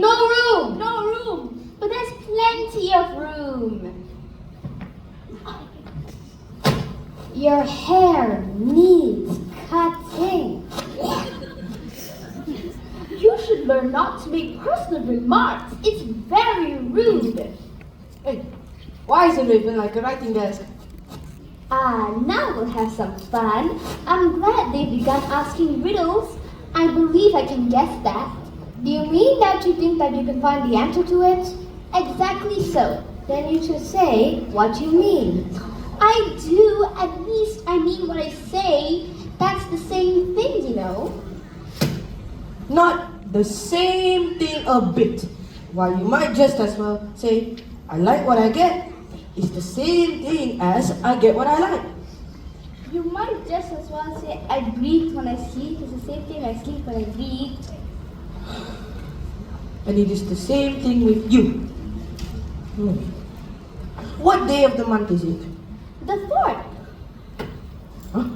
No room! No room. But there's plenty of room. Your hair needs cutting. You should learn not to make personal remarks. It's very rude. Hey, why is the raven like a writing desk? Now we'll have some fun. I'm glad they've begun asking riddles. I believe I can guess that. Do you mean that you think that you can find the answer to it? Exactly so. Then you should say what you mean. I do. At least I mean what I say. That's the same thing, you know. Not the same thing a bit. While you might just as well say, I like what I get. It's the same thing as I get what I like. You might just as well say, I breathe when I sleep. It's the same thing I sleep when I breathe. And it is the same thing with you. What day of the month is it? The fourth. Huh?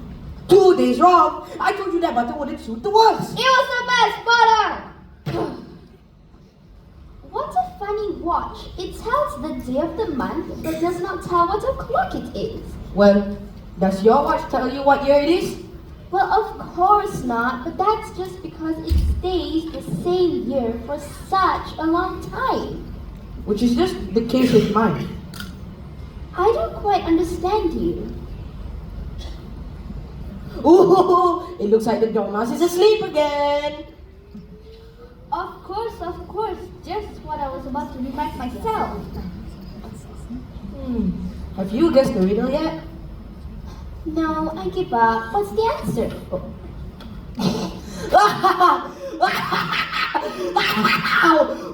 2 days wrong. I told you that butter wouldn't suit the words. It was the best butter! What a funny watch. It tells the day of the month, but does not tell what o'clock it is. Well, does your watch tell you what year it is? Well, of course not, but that's just because it stays the same year for such a long time. Which is just the case with mine. I don't quite understand you. Ooh, it looks like the dormouse is asleep again. Of course, just what I was about to remind myself. Have you guessed the riddle yet? No, I give up. What's the answer?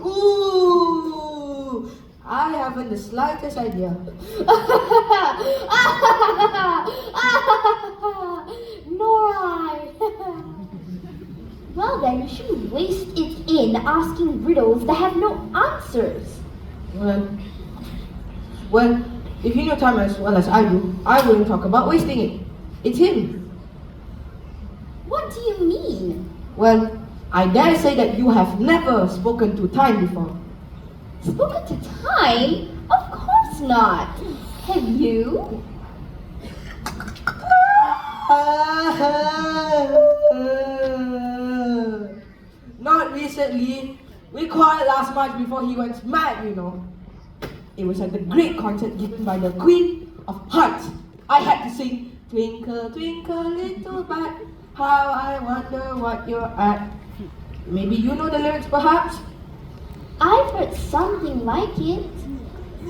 Ooh, I haven't the slightest idea. Nor I. Well then, you shouldn't waste it in asking riddles that have no answers. Well, if you know time as well as I do, I wouldn't talk about wasting it. It's him. What do you mean? Well, I dare say that you have never spoken to time before. Spoken to time? Of course not. Have you? Not recently. We quarreled last March before he went mad, you know. It was at the great concert given by the Queen of Hearts. I had to sing, Twinkle, twinkle, little bat, how I wonder what you're at. Maybe you know the lyrics perhaps? I've heard something like it.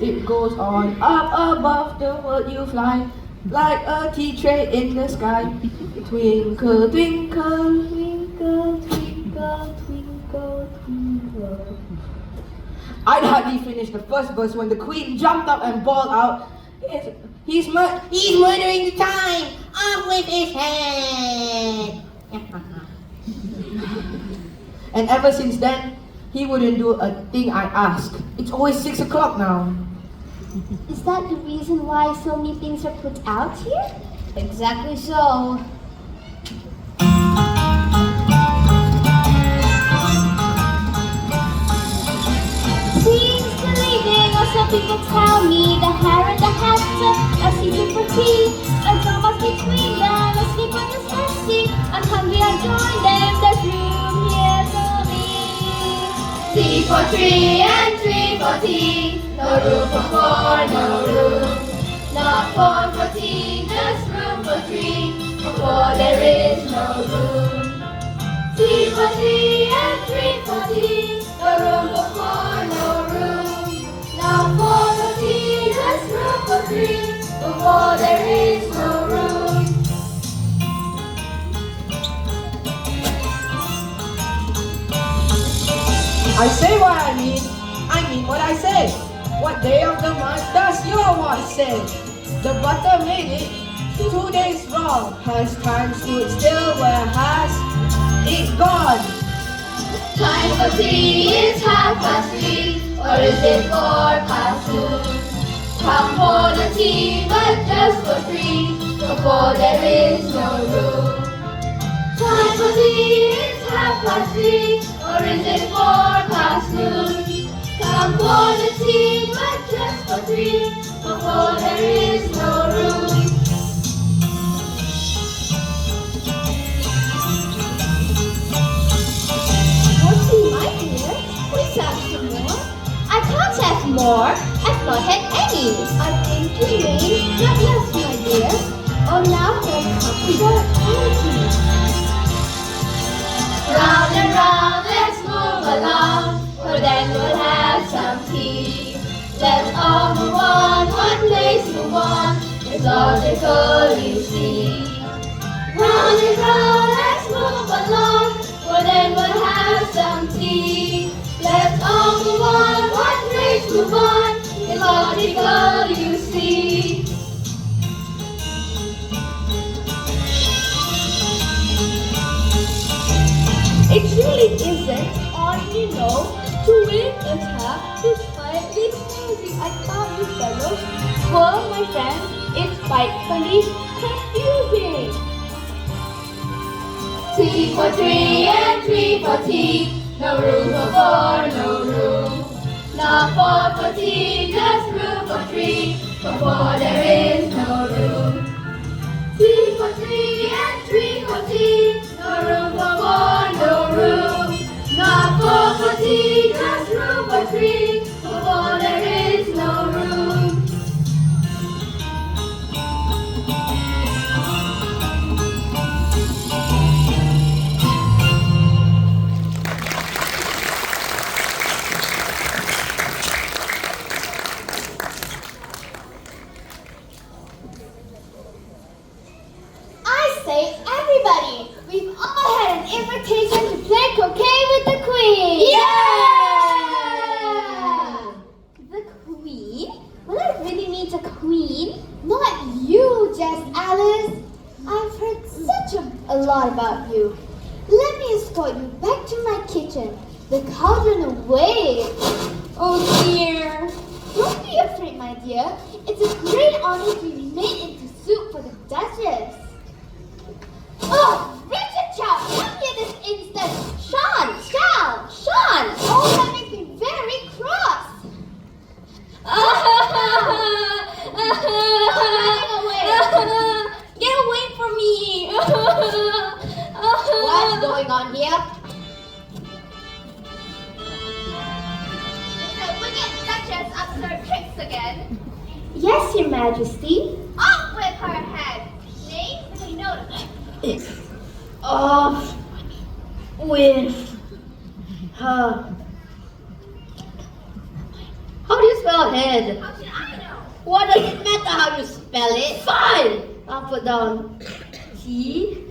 It goes on up above the world you fly, like a tea tray in the sky. Twinkle, twinkle, twinkle, twinkle, twinkle, twinkle. I'd hardly finished the first verse when the Queen jumped up and bawled out, He's murdering the time! Off with his head! And ever since then, he wouldn't do a thing I ask. It's always 6 o'clock now. Is that the reason why so many things are put out here? Exactly so. Seems to leading, or some people tell me, the hare and the hamster are seeking for tea. A drama between them, asleep or discussing. I'm hungry, I join them, there's room here for me. Tea for three and three for tea. No room for four, no room. Not four for tea, just room for three. For four there is no room. Tea for three and three for tea. No room for four, no room. Not four for tea, just room for three. For four there is no room. I say what I mean what I say. What day of the month does your watch say? The butter made it 2 days wrong. Has time stood still, where has it gone? Time for tea is 3:30, or is it 2:04? Come for the tea, but just for three. For there is no room. Time for tea is 3:30, or is it 4 past noon? Come for the tea, but just for 3, for 4 there is no room. What's my dear? Please have some more. I can't have more. I've not had any. I think you mean not less, my dear. Oh, now let's talk about energy. Round and round, let's move along, for then we'll have some tea. Let's all move on, one place move on, it's logical, you see. Round and round, let's move along, for then we'll have some tea. Let's all move on, one place move on, it's logical, you see. It really isn't all you know to win a tap despite this music. I thought you fellows were my friends. It's spitefully confusing. T for 3 and 3 for tea. No room for 4, no room. Not 4 for tea, just room for 3. For 4 there is no room. T for 3 and 3 for tea. No room for 4, no room. Not 4 for tea, just room for 3. For 4 there is no room. I say everybody, we've all had an invitation to play croquet with the Queen. Yeah! The Queen? Will I really meet a Queen? Not you, Jess Alice. I've heard such a lot about you. Let me escort you back to my kitchen. The cauldron awaits. Oh dear. Don't be afraid, my dear. It's a great honor to be made into soup for the Duchess. Oh, Richard Chow, come here this instant. Sean, Sean. Oh, that makes me very cross. Get away from me! What's going on here? The wicked Duchess ups her tricks again. Yes, Your Majesty. Off with her head! Name, take note of it. Off with her. How do you spell head? How should I know? What does it matter how you spell it? Fine! I'll put down T-L-E.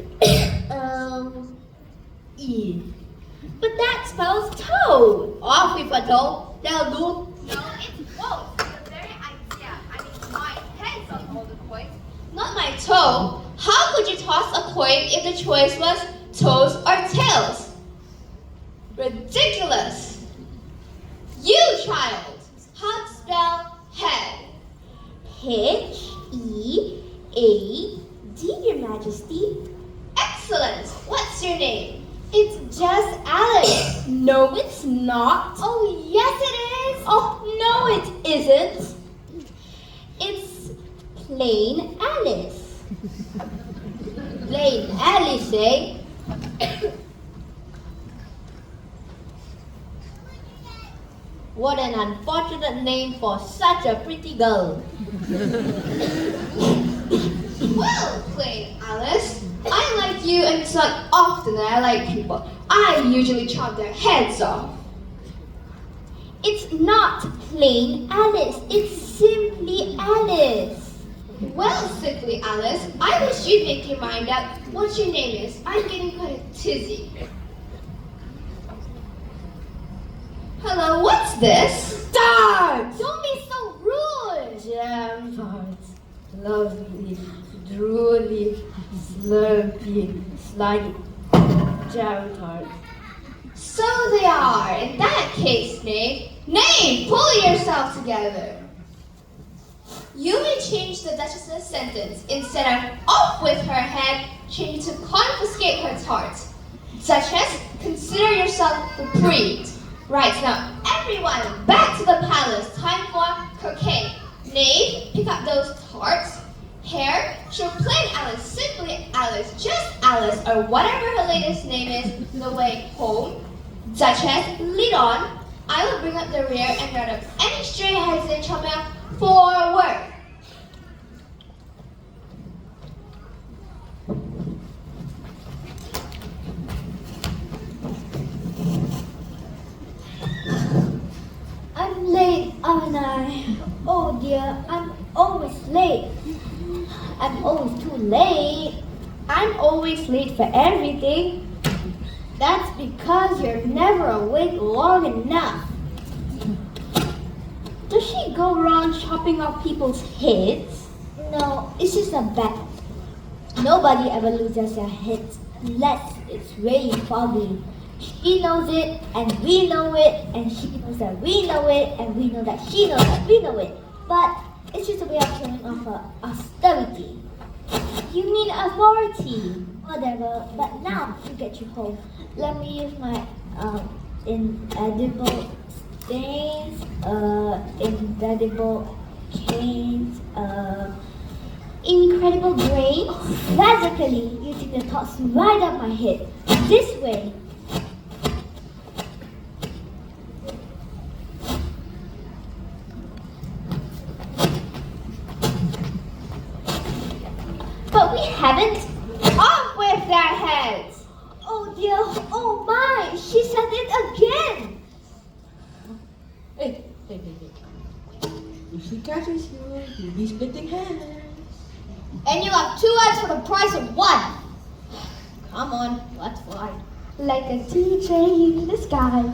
But that spells toe. Off with a toe. That'll do. No, it's both. The very idea. I mean, my head's on all the coins. Not my toe. How could you toss a coin if the choice was toes or tails? Ridiculous. You, child. How to spell head? H-E-A-D, Your Majesty. Excellent. What's your name? It's just Alice. No, it's not. Oh, yes it is. Oh, no, it isn't. It's plain Alice. Plain Alice, eh? What an unfortunate name for such a pretty girl. Well, plain Alice, I like you and it's not often that I like people. I usually chop their heads off. It's not plain Alice. It's simply Alice. Well, simply Alice, I wish you'd make your mind up what your name is. I'm getting quite a tizzy. Hello, what's this? Tart! Don't be so rude. Jam tarts. Lovely, drooly, slurpy, slidey. Jam tarts. So they are. In that case, Nate, pull yourself together. You may change the Duchess's sentence. Instead of off with her head, change it to confiscate her tarts. Duchess, Consider yourself reprieved. Right now, everyone back to the palace. Time for croquet. Knave, pick up those tarts. Hare, show plain Alice, simply Alice, just Alice, or whatever her latest name is, the way home. Duchess, lead on. I will bring up the rear and round up any stray heads in Chomel forward. I'm late, aren't I? Oh dear, I'm always late. I'm always too late. I'm always late for everything. That's because you're never awake long enough. Does she go around chopping off people's heads? No, it's just a bet. Nobody ever loses their heads unless it's really foggy. She knows it, and we know it, and she knows that we know it, and we know that she knows that we know it. But it's just a way of showing off her austerity. You mean authority? Whatever, but now to get you home, let me use my inedible stains, inedible canes, incredible brains, magically using the thoughts right up my head. This way. But we haven't. Off with their heads! Oh dear, oh my, she said it again! Hey. If she catches you, you'll be splitting hairs. And you have 2 heads for the price of 1. Come on, let's fly. Like a tea tray in the sky.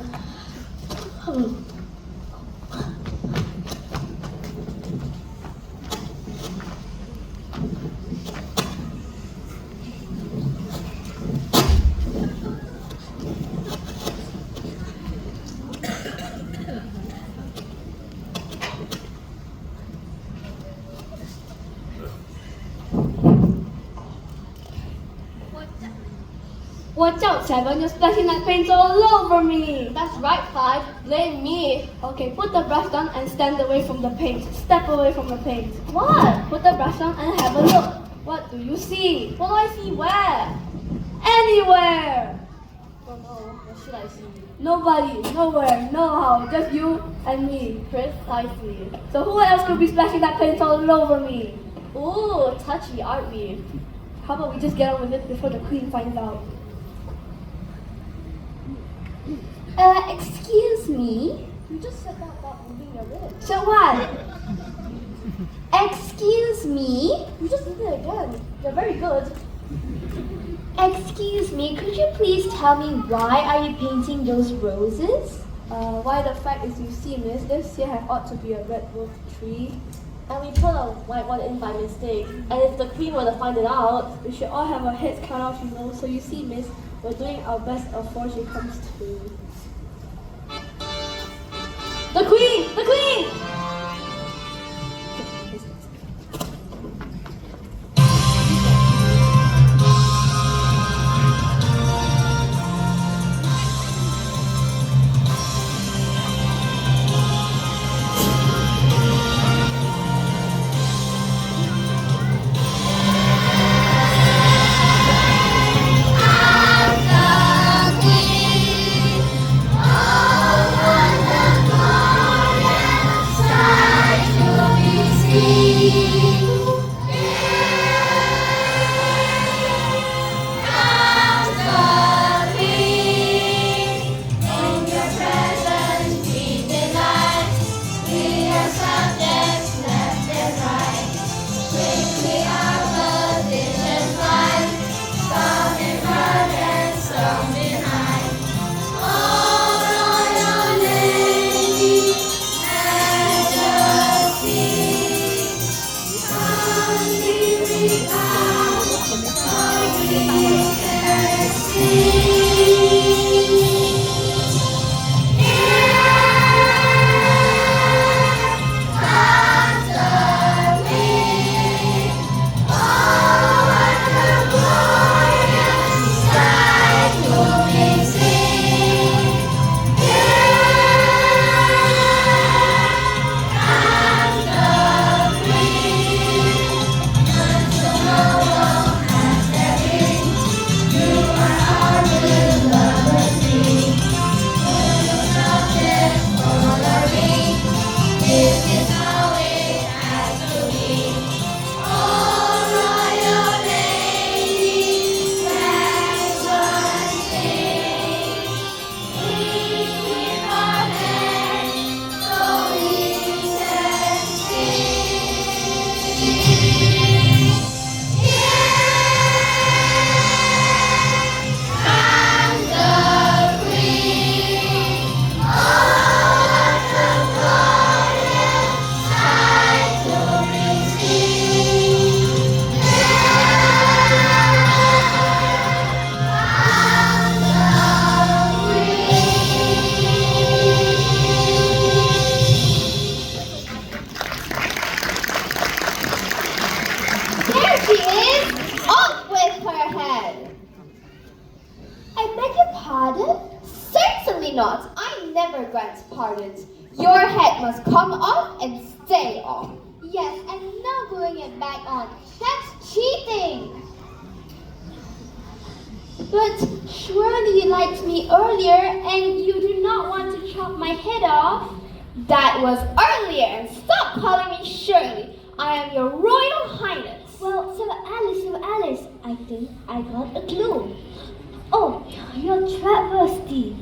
Watch out, Seven. You're splashing that paint all over me. That's right, Five. Blame me. Okay, put the brush down and stand away from the paint. Step away from the paint. What? Put the brush down and have a look. What do you see? What do I see? Where? Anywhere. Oh no, what should I see? Nobody, nowhere, no how. Just you and me. Precisely. So who else could be splashing that paint all over me? Ooh, touchy, aren't we? How about we just get on with it before the queen finds out? Excuse me? You just said that about moving your lips. So what? Excuse me? You just did it again. You're very good. Excuse me, could you please tell me why are you painting those roses? Why the fact is, you see, miss, this here have ought to be a redwood tree. And we put a white one in by mistake. And if the queen were to find it out, we should all have our heads cut off, you know. So you see, miss, we're doing our best before she comes to. The queen! The queen! Off with her head! I beg your pardon? Certainly not. I never grant pardons. Your head must come off and stay off. Yes, and not gluing it back on. That's cheating. But surely you liked me earlier and you do not want to chop my head off. That was earlier, and stop calling me Shirley. I am your Royal Highness. Well, Sir Alice, I think I got a clue. Oh, you're travesty.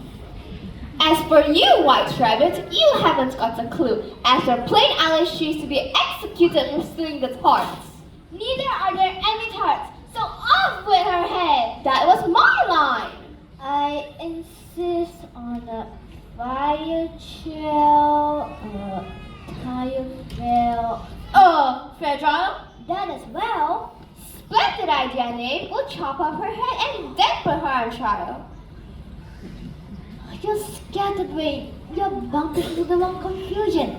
As for you, White Rabbit, you haven't got a clue. As for plain Alice, she is to be executed for stealing the tarts. Neither are there any tarts, so off with her head. That was my line. I insist on a fire trail, a tire trail. Fair trial? That as well. Splendid idea, Knave. We'll chop off her head and then put her on trial. You're scattered brain. You're bumping into the wrong confusion.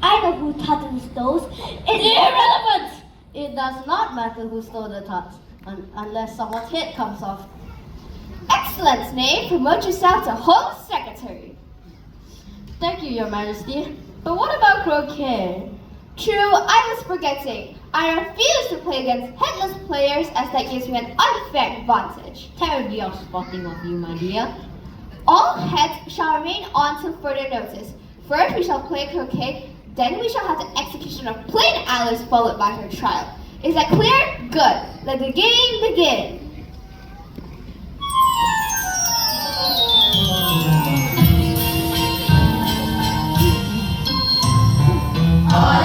I know who Tutton stole. It's irrelevant. It does not matter who stole the tarts, unless someone's head comes off. Excellent, Knave. Promote yourself to Home Secretary. Thank you, Your Majesty. But what about croquet? True, I was forgetting. I refuse to play against headless players as that gives me an unfair advantage. Terribly off-spotting of you, my dear. All heads shall remain on till further notice. First we shall play croquet, then we shall have the execution of plain Alice followed by her trial. Is that clear? Good. Let the game begin. On